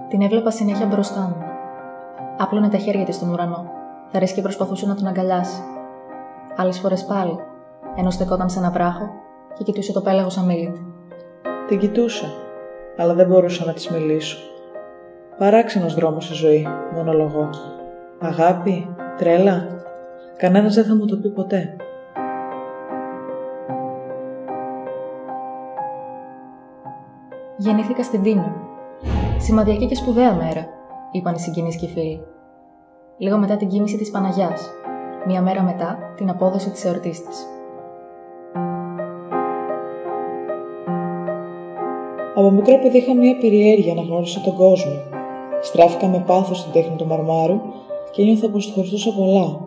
Την έβλεπα συνέχεια μπροστά μου. Άπλωνε τα χέρια της στον ουρανό, θα ρίσκε και προσπαθούσε να τον αγκαλιάσει. Άλλες φορές πάλι, ενώ στεκόταν σε ένα βράχο και κοιτούσε το πέλαγος αμίλητη. Την κοιτούσα, αλλά δεν μπορούσα να της μιλήσω. Παράξενος δρόμος η ζωή, μονολογώ. Αγάπη, τρέλα, κανένας δεν θα μου το πει ποτέ. Γεννήθηκα στην Τίνο. Σημαδιακή και σπουδαία μέρα, είπαν οι συγγενείς και οι φίλοι. Λίγο μετά την κοίμηση της Παναγιάς, μία μέρα μετά την απόδοση της εορτής της. Από μικρό παιδί είχα μία περιέργεια να γνώρισω τον κόσμο. Στράφηκα με πάθος στην τέχνη του μαρμάρου και νιώθω πως του χρωστούσα πολλά.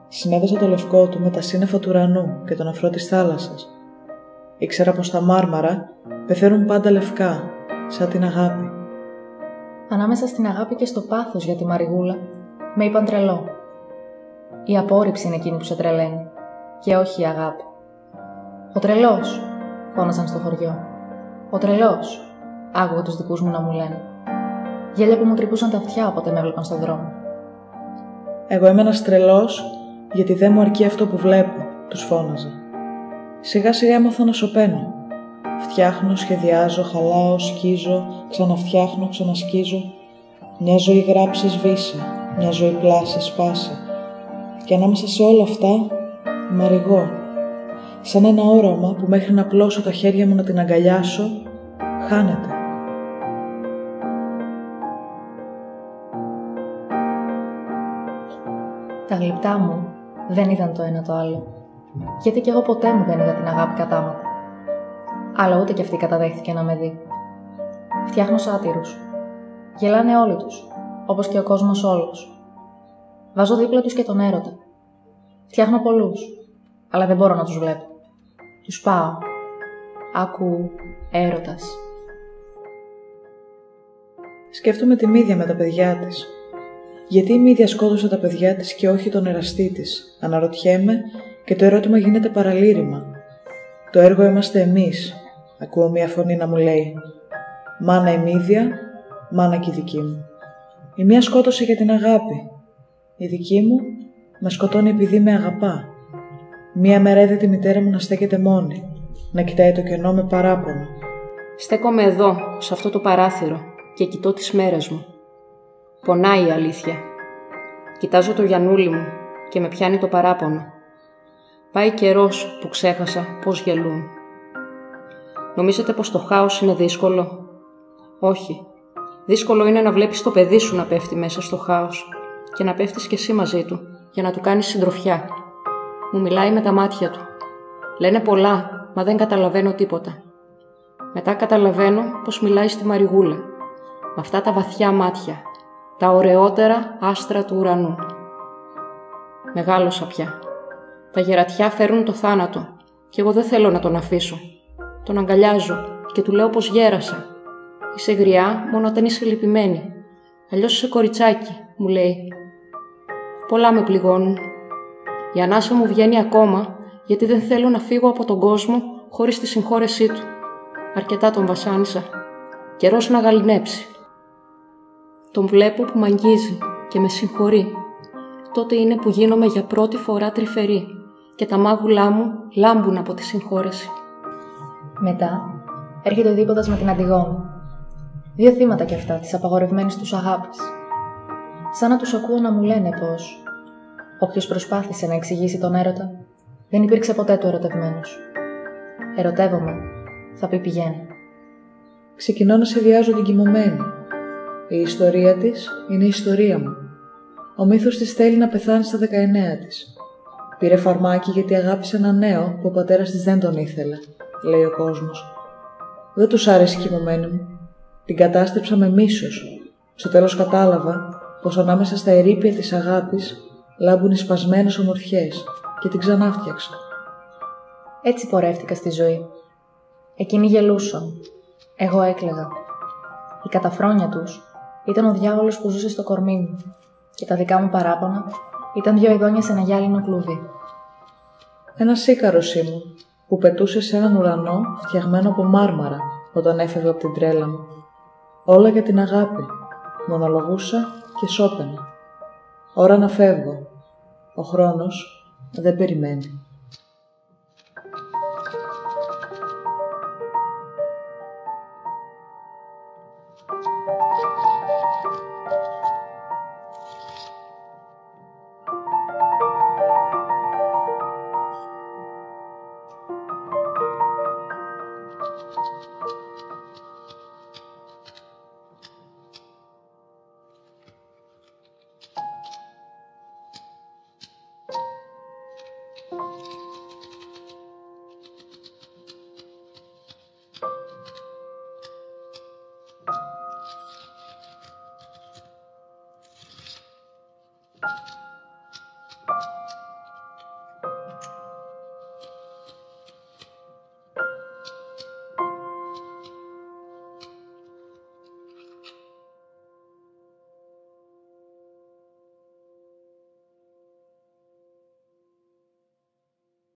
Συνέδεσα το λευκό του με τα σύννεφα του ουρανού και τον αφρό της θάλασσας. Ήξερα πως τα μάρμαρα πεθαίνουν πάντα λευκά, σαν την αγάπη. Ανάμεσα στην αγάπη και στο πάθος για τη Μαριγούλα, με είπαν τρελό. Η απόρριψη είναι εκείνη που σε τρελαίνει, και όχι η αγάπη. Ο τρελός, φώναζαν στο χωριό. Ο τρελός, άκουγα τους δικούς μου να μου λένε. Γέλια που μου τρυπούσαν τα αυτιά όποτε με έβλεπαν στον δρόμο. Εγώ είμαι ένας τρελός, γιατί δεν μου αρκεί αυτό που βλέπω, τους φώναζα. Σιγά σιγά έμαθα να σωπαίνω. Φτιάχνω, σχεδιάζω, χαλάω, σκίζω, ξαναφτιάχνω, ξανασκίζω. Μια ζωή γράψει, σβήσε, μια ζωή πλάσε, σπάσε. Και ανάμεσα σε όλα αυτά, η Μαριγώ. Σαν ένα όραμα που μέχρι να πλώσω τα χέρια μου να την αγκαλιάσω, χάνεται. Τα γλυπτά μου δεν είδαν το ένα το άλλο, γιατί κι εγώ ποτέ μου δεν είδα την αγάπη κατάματα. Αλλά ούτε κι αυτή καταδέχθηκε να με δει. Φτιάχνω σάτυρους. Γελάνε όλοι τους, όπως και ο κόσμος όλος. Βάζω δίπλα τους και τον έρωτα. Φτιάχνω πολλούς, αλλά δεν μπορώ να τους βλέπω. Τους πάω. Άκου έρωτας. Σκέφτομαι τη Μύδια με τα παιδιά της. Γιατί η Μύδια σκότωσε τα παιδιά της και όχι τον εραστή της, αναρωτιέμαι και το ερώτημα γίνεται παραλήρημα. Το έργο είμαστε εμείς, ακούω μια φωνή να μου λέει. Μάνα η Μύδια, μάνα και η δική μου. Η μία σκότωσε για την αγάπη. Η δική μου με σκοτώνει επειδή με αγαπά. Μία μέρα είδε τη μητέρα μου να στέκεται μόνη, να κοιτάει το κενό με παράπονο. Στέκομαι εδώ, σε αυτό το παράθυρο και κοιτώ τις μέρες μου. Πονάει η αλήθεια. Κοιτάζω το Γιαννούλι μου και με πιάνει το παράπονο. Πάει καιρός που ξέχασα πώς γελούν. Νομίζετε πως το χάος είναι δύσκολο? Όχι. Δύσκολο είναι να βλέπεις το παιδί σου να πέφτει μέσα στο χάος και να πέφτεις κι εσύ μαζί του για να του κάνεις συντροφιά. Μου μιλάει με τα μάτια του. Λένε πολλά, μα δεν καταλαβαίνω τίποτα. Μετά καταλαβαίνω πως μιλάει στη Μαριγούλα, με αυτά τα βαθιά μάτια, τα ωραιότερα άστρα του ουρανού. Μεγάλωσα πια. Τα γερατιά φέρουν το θάνατο και εγώ δεν θέλω να τον αφήσω. Τον αγκαλιάζω και του λέω πως γέρασα. Είσαι γριά μόνο όταν είσαι λυπημένη. Αλλιώς είσαι κοριτσάκι, μου λέει. Πολλά με πληγώνουν. Η ανάσα μου βγαίνει ακόμα γιατί δεν θέλω να φύγω από τον κόσμο χωρίς τη συγχώρεσή του. Αρκετά τον βασάνισα. Καιρός να γαληνέψει. Τον βλέπω που μ' αγγίζει και με συγχωρεί. Τότε είναι που γίνομαι για πρώτη φορά τρυφερή και τα μάγουλά μου λάμπουν από τη συγχώρεση. Μετά έρχεται ο Δίποτας με την Αντιγόνη. Δύο θύματα κι αυτά της απαγορευμένης τους αγάπης. Σαν να τους ακούω να μου λένε πως όποιος προσπάθησε να εξηγήσει τον έρωτα δεν υπήρξε ποτέ του ερωτευμένος. Ερωτεύομαι, θα πει πηγαίνει. Ξεκινώ να σχεδιάζω την κοιμωμένη. Η ιστορία της είναι η ιστορία μου. Ο μύθος της θέλει να πεθάνει στα 19 της. Πήρε φαρμάκι γιατί αγάπησε ένα νέο που ο πατέρας της δεν τον ήθελε, λέει ο κόσμος. Δεν τους άρεσε η κοιμωμένη μου. Την κατάστρεψα με μίσος. Στο τέλος κατάλαβα πως ανάμεσα στα ερείπια της αγάπης λάμπουν οι σπασμένες ομορφιές και την ξανάφτιαξα. Έτσι πορεύτηκα στη ζωή. Εκείνοι γελούσαν. Εγώ έκλαιγα. Η καταφρόνια τους ήταν ο διάβολος που ζούσε στο κορμί μου και τα δικά μου παράπονα ήταν δύο ειδόνια σε ένα γυάλινο κλουβί. Ένας ίκαρος ήμουν που πετούσε σε έναν ουρανό φτιαγμένο από μάρμαρα όταν έφευγα από την τρέλα μου. Όλα για την αγάπη. Μονολογούσα και σώπαινα. Ώρα να φεύγω. Ο χρόνος δεν περιμένει.